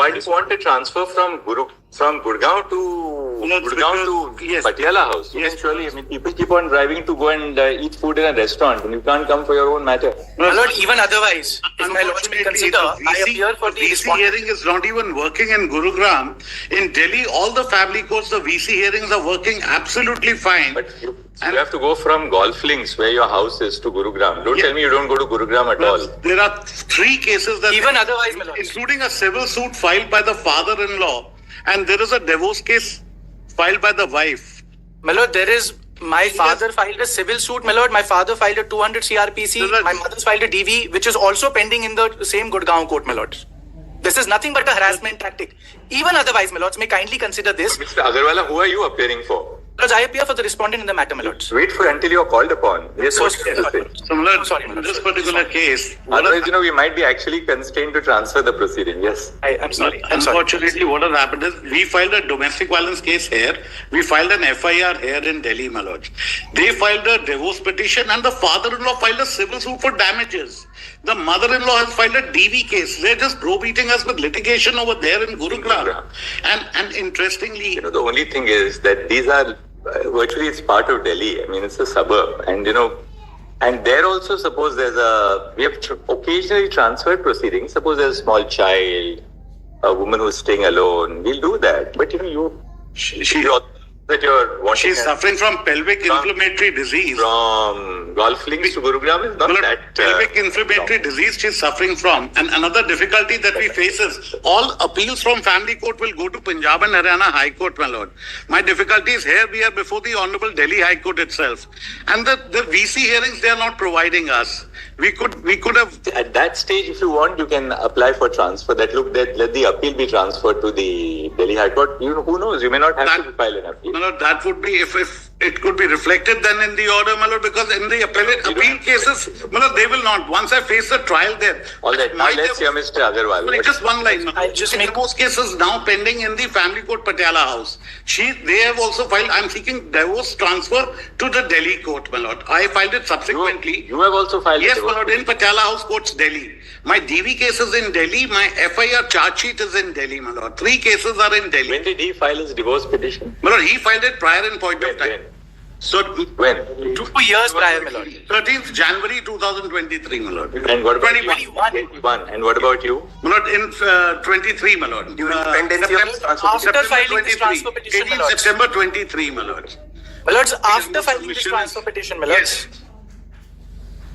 Why do you want to transfer from Gurgaon to Patiala House? Yes, surely. I mean, people keep on driving to go and eat food in a restaurant, and you can't come for your own matter. My lord, even otherwise, if my lord may consider, I appear for the VC hearing is not even working in Gurugram. In Delhi, all the family courts, the VC hearings are working absolutely fine. But you have to go from Golf Links, where your house is, to Gurugram. Don't tell me you don't go to Gurugram at all. There are 3 cases that... Even otherwise, my lord. Including a civil suit filed by the father-in-law, and there is a divorce case filed by the wife. My lord, there is... My father filed a civil suit, my lord. My father filed a 200 CRPC. My mother's filed a DV, which is also pending in the same Gurgaon court, my lord. This is nothing but a harassment tactic. Even otherwise, my lords, may kindly consider this. Mr. Agarwala, who are you appearing for? Because I appear for the respondent in the matter, my lords. Wait for until you are called upon. Yes, So, what you have to say. So, my lord, sorry, my in lord. this particular case... Otherwise, we might be actually constrained to transfer the proceeding. Yes. I'm sorry. Unfortunately, what has happened is we filed a domestic violence case here. We filed an FIR here in Delhi, my lord. They filed a divorce petition, and the father-in-law filed a civil suit for damages. The mother-in-law has filed a DV case. They're just browbeating us with litigation over there in Gurugram. And interestingly... The only thing is that these are... virtually it's part of Delhi. I mean, it's a suburb. And, and there also, suppose we have occasionally transferred proceedings. Suppose there's a small child, a woman who's staying alone. We'll do that. But, she's suffering from pelvic inflammatory disease. From Golf Links to Gurugram is not that... pelvic inflammatory disease she's suffering from. And another difficulty that we face is all appeals from family court will go to Punjab and Haryana High Court, my lord. My difficulty is here we are before the Honorable Delhi High Court itself. And the VC hearings, they are not providing us. We could have... At that stage, if you want, you can apply for transfer. Let the appeal be transferred to the Delhi High Court. Who knows? You may not have to file an appeal. No, that would be if it could be reflected then in the order, my lord, because in the appeal cases, my lord, they will not. Once I face the trial there. All right, now let's hear Mr. Agarwal. Just one line. Divorce cases now pending in the family court Patiala House. They have also filed. I'm seeking divorce transfer to the Delhi court, my lord. I filed it subsequently. You have also filed Yes, my lord, in Patiala House courts, Delhi. My DV case is in Delhi. My FIR charge sheet is in Delhi, my lord. 3 cases are in Delhi. When did he file his divorce petition? My lord, he filed it prior in point of time. So, when? 2 years prior, my lord. 13th January 2023, my lord. And what about 21? And what about you? My lord, in 23, my lord. After filing this transfer petition, my 18th lord. September 23, my lord. My lords, after filing this transfer petition, my lords. Yes.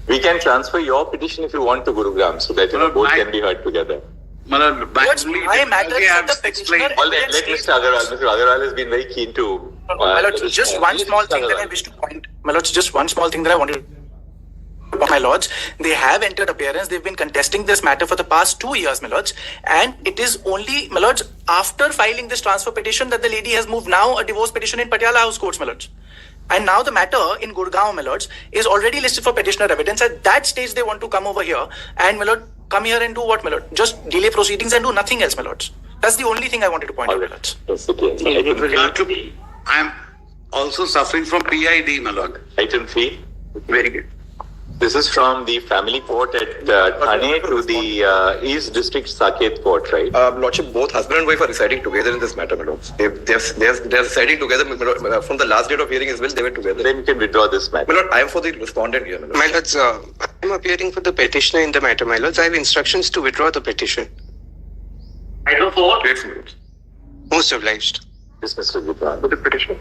We can transfer your petition if you want to Gurugram, so that both can be heard together. My lord, my matter is that the petitioner... All right, let Mr. Agarwal. Mr. Agarwal has been very keen to... my lords, just one small thing that I wish to point... My lords, just one small thing that I wanted to... My lords, they have entered appearance. They've been contesting this matter for the past 2 years, my lords. And it is only, my lords, after filing this transfer petition that the lady has moved now a divorce petition in Patiala House courts, my lords. And now the matter in Gurgaon, my lords, is already listed for petitioner evidence. At that stage, they want to come over here and, my lord, come here and do what, my lord? Just delay proceedings and do nothing else, my lords. That's the only thing I wanted to point out, my lords. I'm also suffering from PID, my lord. Item 3. Very good. This is from the family court at Thane to the East District Saket Court, right? Lordship, both husband and wife are residing together in this matter, my lord. They're residing together, my lord. From the last date of hearing as well, they were together. Then you can withdraw this matter. My lord, I am for the respondent here, my lord. My lords, I am appearing for the petitioner in the matter, my lords. I have instructions to withdraw the petition. I don't know what. Most obliged. Yes, Mr. Gibran. For the petition?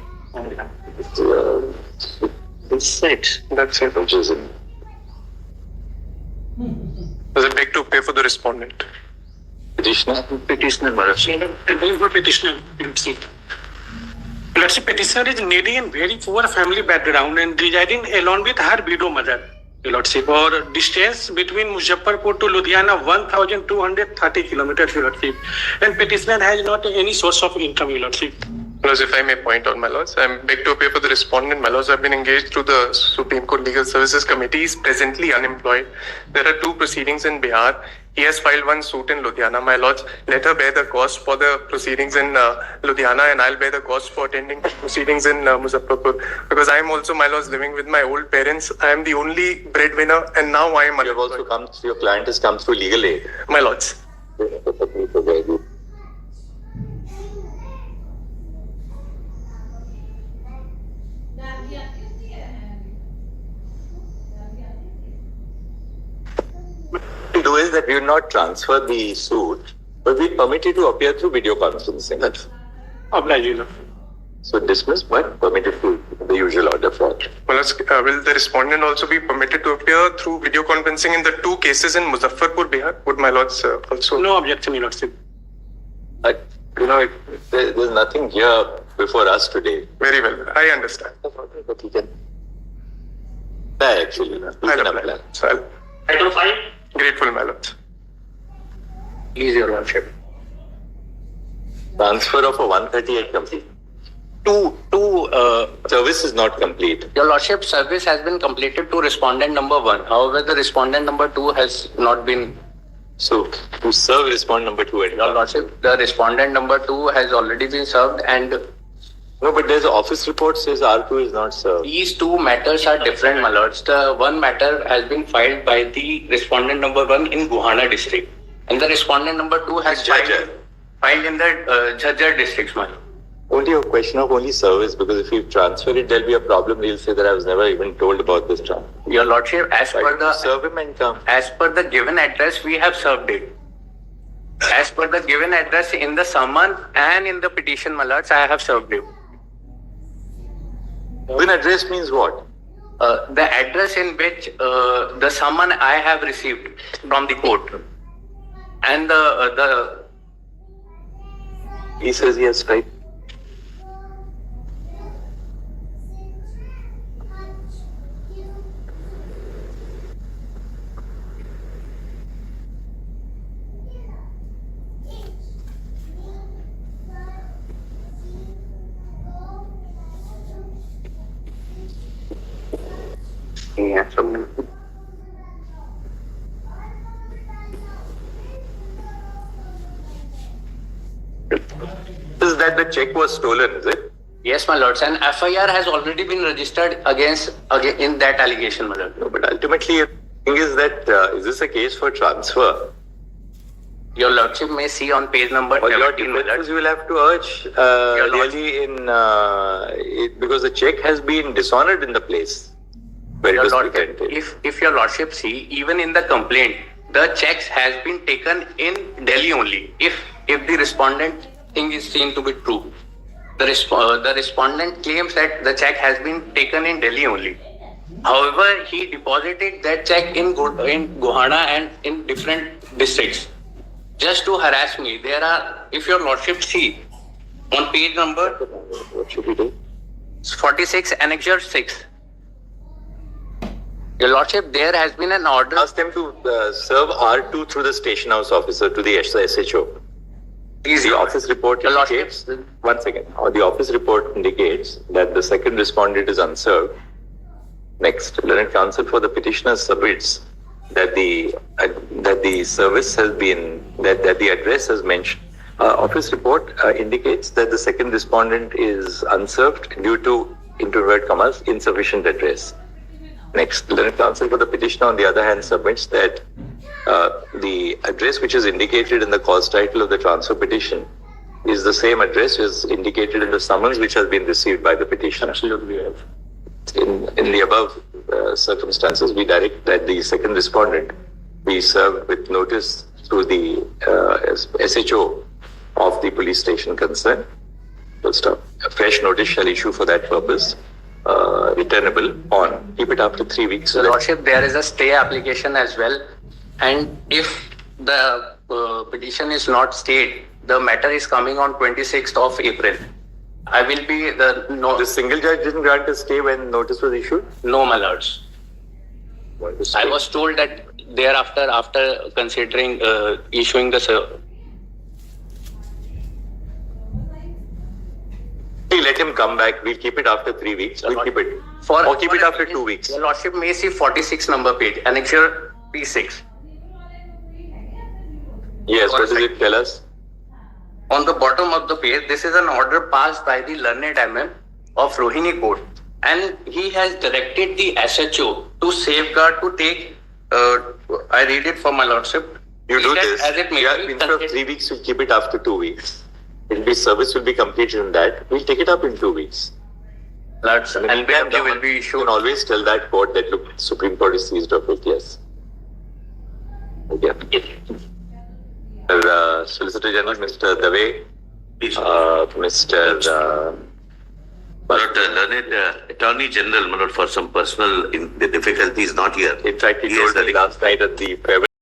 That's it. That's it. Which is in... Does it beg to pay for the respondent? Petitioner? Petitioner, my lord. Petitioner. Lordship, petitioner is needy and very poor family background and residing along with her widow mother. Lordship, or distance between Muzaffarpur to Ludhiana 1,230 kilometers, Lordship. And petitioner has not any source of income, Lordship. Lords, if I may point out, my lords, I am beg to appear for the respondent. My lords, I have been engaged through the Supreme Court Legal Services Committee. He is presently unemployed. There are 2 proceedings in Bihar. He has filed 1 suit in Ludhiana. My lords, let her bear the cost for the proceedings in Ludhiana, and I'll bear the cost for attending proceedings in Muzaffarpur. Because I am also, my lords, living with my old parents. I am the only breadwinner, and now I am You have also come, your client has come through legal aid. My lords. do is that we will not transfer the suit, but we permit you to appear through video conferencing. Oblige, Your Lord. So dismissed, but permitted to the usual order for. My lords, will the respondent also be permitted to appear through video conferencing in the two cases in Muzaffarpur, Bihar? Would my lords also? No objection, Your Lordship. There's nothing here before us today. Very well. I understand. But he can apply actually. He I'll can apply. apply. So Item 5. grateful, my lords. Please, Your Lordship. Transfer of a 138 complete. Service is not complete. Your Lordship, service has been completed to respondent number 1. However, the respondent number 2 has not been. So to serve respondent number 2 and Your Lordship, the respondent number 2 has already been served, and no, but there's an office report says R2 is not served. these two matters are different, my lords. The one matter has been filed by the respondent number 1 in Guhana district, and the respondent number 2 has filed in the Jhajjar district, my lord. Only a question of only service, because if you transfer it, there'll be a problem. He'll say that I was never even told about this transfer. Your Lordship, as Serve him and come. per the given address, we have served it. As per the given address in the summon and in the petition, my lords, I have served it. Given address means what? The address in which the summon I have received from the court, and the He says he has strike. yeah, so Is that the check was stolen, is it? yes, my lords, and FIR has already been registered against in that allegation, my lord. No, but ultimately, the thing is that is this a case for transfer? Your lordship may see on page number Or your 17, my lord. defenses you will have to urge really in because the check has been dishonored in the place where it Your was lordship, presented. if your lordship see, even in the complaint, the checks has been taken in Delhi only. If the respondent thing is seen to be true, the respondent claims that the check has been taken in Delhi only. However, he deposited that check in Guhana and in different districts just to harass me. There are, if your lordship see, on page number What should we do? 46, annexure 6. Your lordship, there has been an order. Ask them to serve R2 through the station house officer to the SHO. The office report Your lordship. indicates, one second, the office report indicates that the second respondent is unserved. Next, Lieutenant Counsel for the petitioner submits that the service has been, that the address has mentioned. Office report indicates that the second respondent is unserved due to, into inverted commas, insufficient address. Next, Lieutenant Counsel for the petitioner, on the other hand, submits that the address which is indicated in the cause title of the transfer petition is the same address as indicated in the summons which has been received by the petitioner. Absolutely, yes. In the above circumstances, we direct that the second respondent be served with notice through the SHO of the police station concerned. Full stop. A fresh notice shall issue for that purpose. Returnable on. Keep it after 3 weeks. So Your that lordship, there is a stay application as well, and if the petition is not stayed, the matter is coming on 26th of April. I will be the single judge didn't grant a stay when notice was issued. no, my lords. I was told that thereafter, after considering issuing the Let him come back. We'll keep it after 3 weeks. We'll keep it. Or keep it after 2 weeks. Your lordship may see 46 number page, annexure P6. Yes, what does it tell us? On the bottom of the page, this is an order passed by the learned MM of Rohini Court, and he has directed the SHO to safeguard, to take, I read it for my lordship. You do this. As it may be instead of considered- 3 weeks, we'll keep it after 2 weeks. Service will be completed in that. We'll take it up in 2 weeks. Lords, In the and meantime, then you will be You issued. can always tell that court that look, Supreme Court is seized of it. Yes. Solicitor General, Mr. Dave, Mr. But learned Attorney General, for some personal difficulties, not here. In fact, he told me last night at the farewell